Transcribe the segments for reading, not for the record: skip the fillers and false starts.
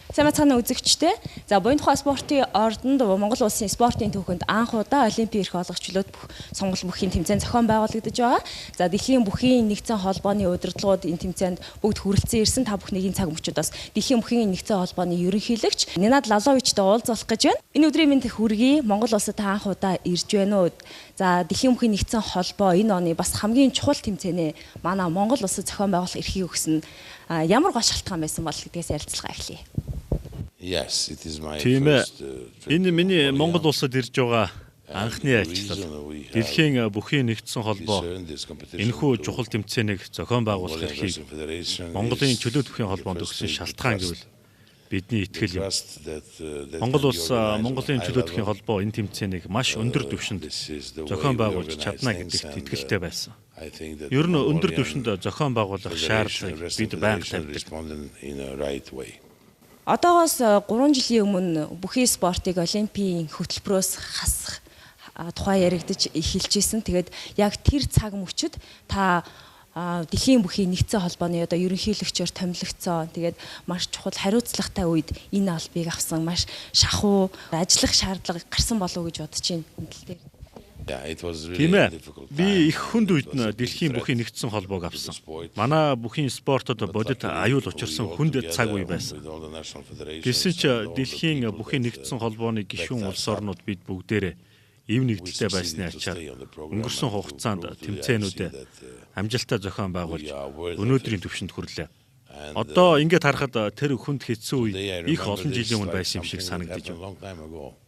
Сайн мэцхан үзэгчтэй. За буян тухай спортын ордонд Монгол улсын спортын төвхөнд анх удаа Олимпийн эрх олгогчлоод сонгол бүхийн тэмцээн зохион байгуулагдаж байгаа. За дэлхийн бүхийн нэгдсэн холбооны удирдлагууд энэ тэмцээнд бүгд хүрэлцэн ирсэн. Та бүхний цаг мөчүүдээс дэлхийн бүхийн нэгдсэн холбооны ерөнхийлөгч Ненад Лаловичтай уулзах гэж байна. Энэ өдрийн мэнд хүргэе. Монгол улсад та анх удаа ирж байна уу? За дэлхийн бүхийн нэгдсэн холбоо энэ оны бас хамгийн чухал тэмцээнээ манай Монгол улсад зохион байгуулах эрхийг өгсөн. Ямар гол шалтгаан байсан бол гэдгээс ярилцлага эхлэе. Тийм ээ. Энэ миний Монгол улсад ирж байгаа анхны ажил. Дэлхийн бүхийн нэгдсэн холбоо энэхүү чухал тэмцээнийг зохион байгуулах эрхийг Монголын чөлөөт бүхийн холбоонд өгсөн шалтгаан гэвэл бидний итгэл юм. Монгол улс Монголын чөлөөт бүхийн холбоо энэ тэмцээнийг маш өндөр түвшинд зохион байгуулж чадна гэдэгт итгэлтэй байсан. Ер нь өндөр түвшинд зохион байгуулах шаардлагыг бид байнга тавьдаг. Одоогоос 3 жилийн өмнө бүхий спортыг Олимпийн хөтөлбөрөөс хасах тухай яригдж эхэлжсэн. Тэгээд яг тэр цаг мөчид та дэлхийн бүхийн нэгдсэн холбооны одоо ерөнхийлөгчөөр томилогдсон. Тэгээд маш чухал хариуцлагатай үед энэ албыг авсан маш шахуу ажиллах шаардлага гарсан болов уу гэж бодож байна. Тийм ээ. Би их хүнд үед нь дэлхийн бүхийн нэгдсэн холбоог авсан. Манай бүхийн спортод бодит аюул учирсан хүнд цаг үе байсан. Гэсэн ч дэлхийн бүхийн нэгдсэн холбооны гишүүн улс орнууд бид бүгдээрээ ив нэгдэлтэй байсны ачаар өнгөрсөн хугацаанд тэмцээнүүдэд амжилттай зохион байгуулж өнөөдрийн түвшинд хүрлээ. Одоо ингээд харахад тэр хүнд хэцүү үе их олон жилийн өмнө байсан юм шиг санагдаж байна.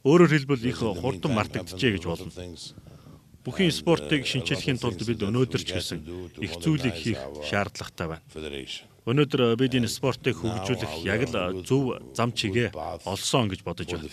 Өөрөөр хэлбэл их хурдан мартагджээ гэж болно. Бүхийн спортыг шинчилэхийн тулд бид өнөөдөр ч гэсэн их зүйлийг хийх шаардлагатай байна. Өнөөдөр бид энэ спортыг хөгжүүлэх яг л зөв зам чигээ олсон гэж бодож байна.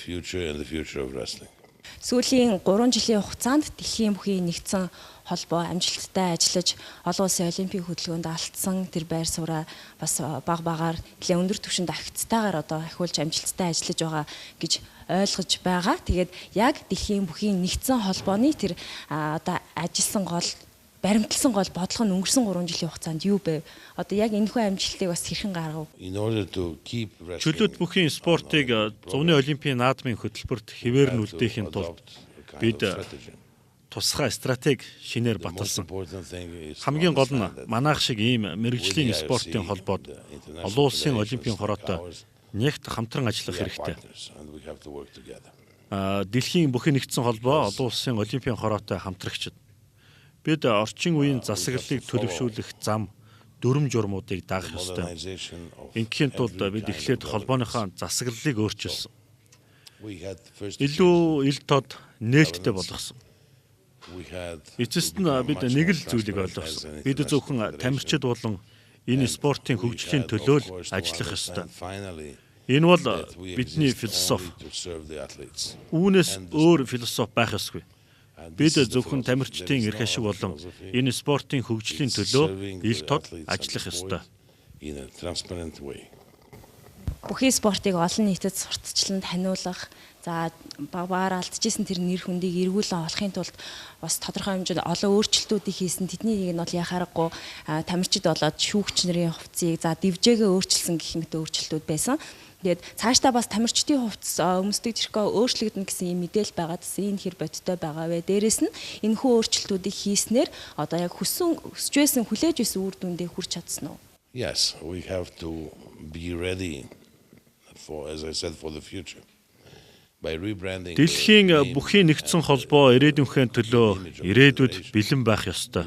Сүүлийн 3 жилийн хугацаанд дэлхийн бүхийн нэгдсэн холбоо амжилттай ажиллаж олон улсын олимпийн хөтөлбөрөнд алдсан тэр байр сууриа бас баг багаар нэлээд өндөр түвшинд ахицтайгаар одоо ахиулж амжилттай ажиллаж байгаа гэж ойлгож байгаа. Тэгээд яг дэлхийн бүхийн нэгдсэн холбооны тэр одоо ажилласан гол баримтлсан гол бодлого нь өнгөрсөн 3 жилийн хугацаанд юу байв? Одоо яг энэхүү амжилтыг бас хэрхэн гаргав? Чөлөөт бүхийн спортыг зуны олимпийн наадмын хөтөлбөрт хэвээр нь үлдээхийн тулд бид тусгай стратеги шинээр баталсан. Хамгийн гол нь манайх шиг ийм мэрэгжлийн спортын холбоод олон улсын олимпийн хороотой нэгт хамтран ажиллах хэрэгтэй. Дэлхийн бүхийн нэгдсэн холбоо олон улсын олимпийн хороотой хамтрагчид. Бид орчин үеийн засаглалыг төлөвшүүлэх зам дүрм журмуудыг дагах ёстой. Ингээхийн тулд бид эхлээд холбооныхоо засаглалыг өөрчилсөн. Илүү ил тод нээлттэй болгосон. Эцэст нь бид нэг л зүйлийг ойлгосон. Бид зөвхөн тамирчид болон энэ спортын хөгжлийн төлөө л ажиллах ёстой. Энэ бол бидний философи. Үүнээс өөр философи байх ёсгүй. Бид зөвхөн тамирчдын эрх ашиг болон энэ спортын хөгжлийн төлөө ил тод ажиллах ёстой. Бүхий спортыг олон нийтэд сурталчлан таниулах, за багаар алдчихсан тэр нэр хүндийг эргүүлэн олохын тулд бас тодорхой хэмжээнд олон өөрчлөлтүүдийг хийсэн. Тэднийг нь бол яхаарахгүй тамирчид болоод шүүгч нарын хувцсыг за дивжээгээ өөрчилсөн гэх мэт өөрчлөлтүүд байсан. Тэгээд цаашдаа бас тамирчдын хувцас өмсдөг зэрэгөө өөрчлөгдөн гэсэн юм мэдээлэл байгаад энэ хэр бодтой байгаа вэ? Дээрээс нь энэхүү өөрчлөлтүүдийг хийснээр одоо яг хүсэж байсан хүлээж байсан үр дүндээ хүрч чадсан уу? Yes, we have to be ready for, as I said, for the future. Дэлхийн бүхийн нэгдсэн холбоо ирээдүйнхээ төлөө ирээдүйд бэлэн байх ёстой.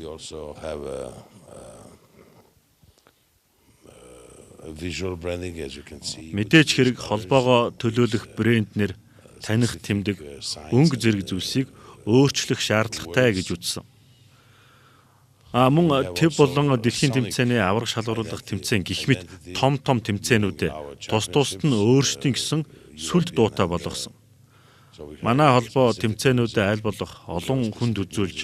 Мэдээж хэрэг холбоогоо төлөөлөх брэнднэр таних тэмдэг өнгө зэрэг зүйлсийг өөрчлөх шаардлагатай гэж үзсэн. Мөн төв болон дэлхийн тэмцээний авраг шалгаруулах тэмцээн гэх мэт том тэмцээнүүдэд тус тусад нь өөрсдийн гэсэн сүлд дуутай болгосон. Манай холбоо тэмцээнүүдэд аль болох олон хүнд үзүүлж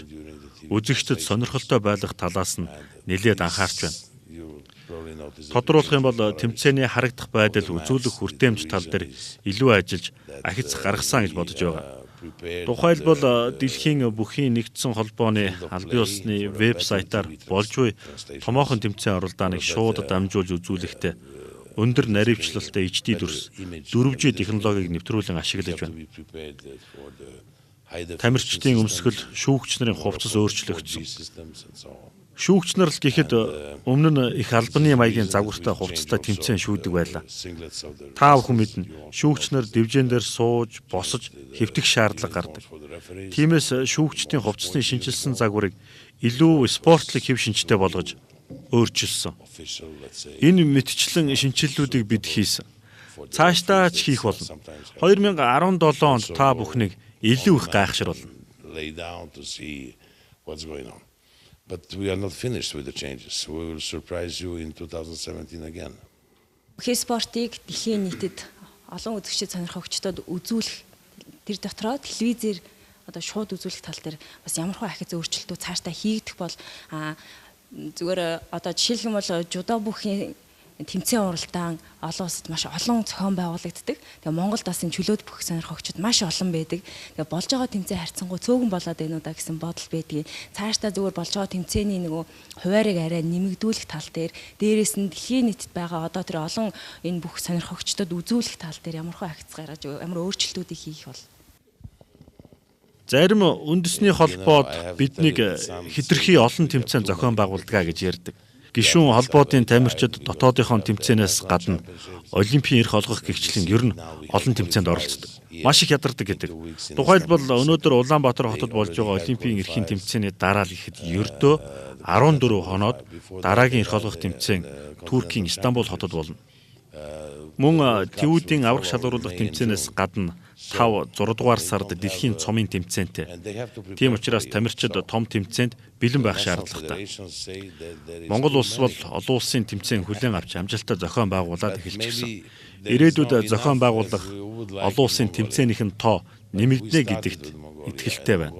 үзэгчдэд сонирхолтой байх талаас нь нэлээд анхаарч байна. Тодруулах юм бол тэмцээний харагдах байдал үзүүлэх хүртээмж тал дээр илүү ажиллаж ахиц гаргасан гэж бодож байгаа. Тухайлбал дэлхийн бүхийн нэгдсэн холбооны албан ёсны вебсайтаар болж буй томоохон тэмцээн оролдооныг шууд дамжуулж үзүүлэхдээ өндөр наривчлалтай HD дүрс 4G технологиг нэвтрүүлэн ашиглаж байна. Тамирчдын өмсгөл, шүүгч нарын хувцас өөрчлөгдсөн. Шүүгч нар л гэхэд өмнө нь их албаны маягийн загвартай хувцастай тэмцээн шүүдэг байлаа. Та бүхэн мэднэ, шүүгч нар дивжэн дээр сууж, босож хэвтэх шаардлага гардаг. Тиймээс шүүгчдийн хувцасны шинжилсэн загварыг илүү спортлог хэв шинжтэй болгож өөрчилсөн. Энэ мэтчлэн шинжиллүүдийг бид хийсэн. Цаашдаа ч хийх болно. 2017 онд та бүхнийг илүү их гайхшруулна. But we are not finished with the changes. We will surprise you in 2017 again. Бүхий спортыг дэлхийн нийтэд олон үзэгчид сонирхогчдод үзүүлэх тэр дотроо телевизээр одоо шууд үзүүлэх тал дээр бас ямархуу ахиц өөрчлөлтүүд цаашдаа хийгдэх бол зүгээр одоо жишээлбэл жудо бүхийн тэмцээн уралдаан олон улсад маш олон зохион байгуулагддаг. Тэгээ Монголд бас энэ чөлөөт бүх сонирхогчид маш олон байдаг. Тэгээ болж байгаа тэмцээн харьцангуй цөөхөн болоод байна уу да гэсэн бодол байдгийг. Цаашдаа зүгээр болж байгаа тэмцээний нөгөө хуваарийг арай нэмэгдүүлэх тал дээр, дээрээс нь дэлхийн нийтэд байгаа одоо тэр олон энэ бүх сонирхогчдод үзүүлэх тал дээр ямархуу акц гаргаж ямар өөрчлөлтүүдийг хийх бол. Зарим үндэсний холбоод биднийг хэтэрхий олон тэмцээн зохион байгуулдаг гэж ярьдаг. Гишүүн холбоодын тамирчид дотоодынхон тэмцээнээс гадна Олимпийн эрх олгох гэгчлэн ер нь олон тэмцээнд оролцдог. Маш их ядардаг гэдэг. Тухайлбал өнөөдөр Улаанбаатар хотод болж байгаа Олимпийн эрхийн тэмцээний дараа л ихэд ердөө 14 хоноод дараагийн эрх олгох тэмцээн Туркийн Истанбул хотод болно. Мөн Тэвүүдийн аврах шалгаруулах тэмцээнээс гадна 5-6 дугаар сард дэлхийн цомын тэмцээнтэй. Тийм учраас тамирчид том тэмцээнд бэлэн байх шаардлагатай. Монгол улс бол олон улсын тэмцээн хүлээн авч амжилттай зохион байгуулад эхэлчихсэн. Ирээдүйд зохион байгуулах олон улсын тэмцээнийхэн тоо нэмэгдэнэ гэдэгт итгэлтэй байна.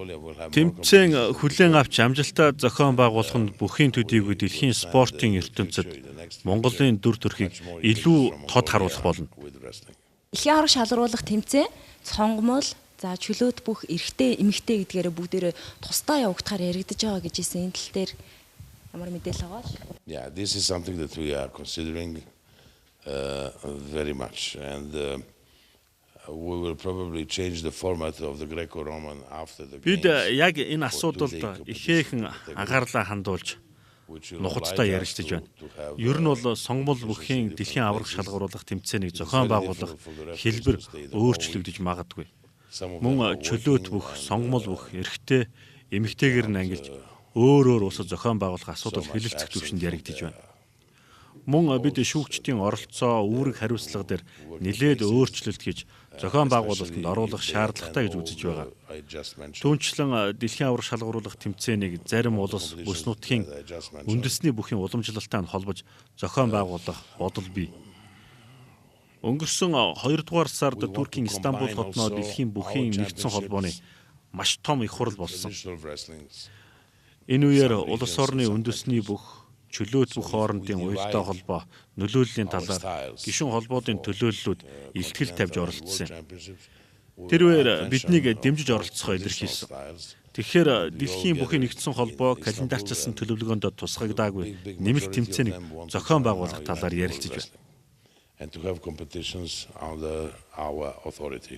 Тэмцээн хүлээн авч амжилттай зохион байгуулах нь бүхийн төдийгүй дэлхийн спортын ертөнцид Монголын дүр төрхийг илүү тод харуулах болно. Дэлхийн аврах шалгаруулах тэмцээн сонгомол за чөлөөт бүх эрэгтэй эмэгтэй гэдгээрээ бүгдээрээ тусдаа явагдахаар яригдж байгаа гэж хэлсэн энэ тал дээр ямар мэдээлэл байгаа л. Yeah, this is something that we are considering very much and we will probably change the format of the Greco-Roman after the Бид яг энэ асуудалд ихээхэн анхаарлаа хандуулж нухацтай ярилцж байна. Ер нь бол сонгомол бүхийн дэлхийн аврах шалгаруулах тэмцээнийг зохион байгуулах хэлбэр өөрчлөгдөж магадгүй. Мөн чөлөөт бүх, сонгомол бүх эрэгтэй, эмэгтэйгээр нь ангилж өөр улсад зохион байгуулах асуудал хэлэлцэх түвшинд яригдж байна. Мөн бид шүүгчдийн оролцоо, үүрэг хариуцлага дээр нэлээд өөрчлөлт хийж зохион байгуулалтанд оруулах шаардлагатай гэж үзэж байгаа. Түүнчлэн дэлхийн аврах шалгаруулах тэмцээнийг зарим улс бүс нутгийн үндэсний бүхийн уламжлалтай нь холбож зохион байгуулах бодол бий. Өнгөрсөн 2 дугаар сард Туркийн Истанбул хотноо дэлхийн бүхийн нэгдсэн холбооны маш том их хурал болсон. Энэ үеэр улс орны үндэсний бүх чөлөөт бүх хоорондын уялдаа холбоо нөлөөллийн талаар гишүүн холбоодын төлөөллүүд илтгэл тавьж оролцсон. Тэр үеэр биднийг дэмжиж оролцохоо илэрхийлсэн. Тэгэхээр дэлхийн бүхийн нэгдсэн холбоо календарчилсан төлөвлөгөөнд тусгагдаагүй нэмэлт тэмцээнийг зохион байгуулах талаар ярилцж байна. And to have competitions under our authority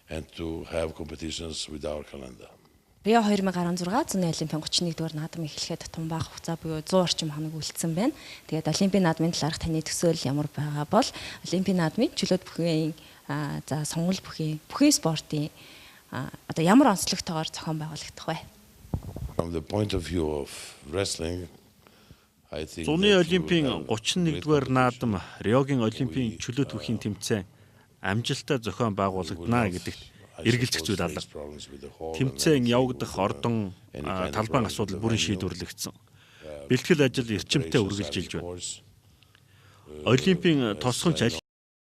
and to have competitions with our calendar. Рио 2016 зуны Олимпийн 31-р наадам эхлэхэд тун бага хугацаа буюу 100 орчим хоног үлдсэн байна. Тэгээд Олимпийн наадмын талаарх таны төсөөлөл ямар байгаа бол Олимпийн наадмын чөлөөт бүхийн за сонгол бүхийн спортын одоо ямар онцлогтойгоор зохион байгуулагдах вэ? From the point of view of wrestling, I think Зуны Олимпийн 31-р наадам Риогийн Олимпийн чөлөөт бүхийн тэмцээн амжилттай зохион байгуулагдана гэдэгт эргэлзэх зүйл алга. Тэмцээн явагдах ордон талбайн асуудал бүрэн шийдвэрлэгдсэн. Бэлтгэл ажил эрчимтэй үргэлжилж байна. Олимпийн тосгонч